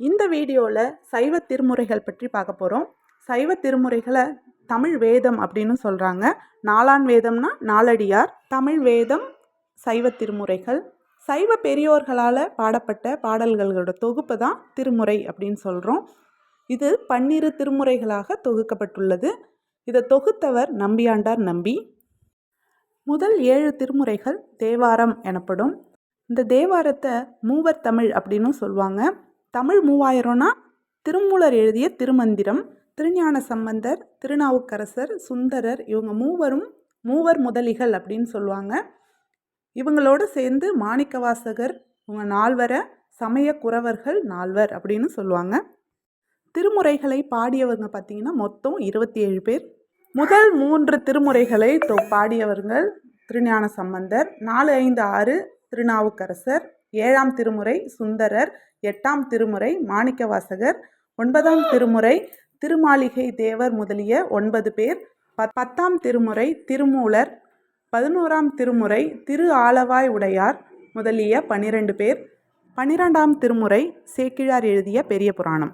இந்த வீடியோவில் சைவ திருமுறைகள் பற்றி பார்க்க போகிறோம். சைவ திருமுறைகளை தமிழ் வேதம் அப்படின்னு சொல்கிறாங்க. நாலான் வேதம்னா நாலடியார். தமிழ் வேதம் சைவ திருமுறைகள். சைவ பெரியோர்களால் பாடப்பட்ட பாடல்களோட தொகுப்பு தான் திருமுறை அப்படின்னு சொல்கிறோம். இது 12 திருமுறைகளாக தொகுக்கப்பட்டுள்ளது. இதை தொகுத்தவர் நம்பியாண்டார் நம்பி. முதல் 7 திருமுறைகள் தேவாரம் எனப்படும். இந்த தேவாரத்தை மூவர் தமிழ் அப்படின்னு சொல்லுவாங்க. தமிழ் 3000னா திருமூலர் எழுதிய திருமந்திரம். திருஞான சம்பந்தர், திருநாவுக்கரசர், சுந்தரர் இவங்க மூவர் முதலிகள் அப்படின்னு சொல்லுவாங்க. இவங்களோடு சேர்ந்து மாணிக்கவாசகர் இவங்க 4வரை சமய குறவர்கள் 4வர் அப்படின்னு சொல்லுவாங்க. திருமுறைகளை பாடியவங்க பார்த்திங்கன்னா மொத்தம் 27 பேர். முதல் 3 திருமுறைகளை பாடியவர்கள் திருஞான சம்பந்தர், 4, 5, 6 திருநாவுக்கரசர், 7ஆம் திருமுறை சுந்தரர், 8ஆம் திருமுறை மாணிக்கவாசகர், 9ஆம் திருமுறை திருமாளிகை தேவர் முதலிய 9 பேர், 10ஆம் திருமுறை திருமூலர், 11ஆம் திருமுறை திரு ஆலவாய் உடையார் முதலிய 12 பேர், 12ஆம் திருமுறை சேக்கிழார் எழுதிய பெரிய புராணம்.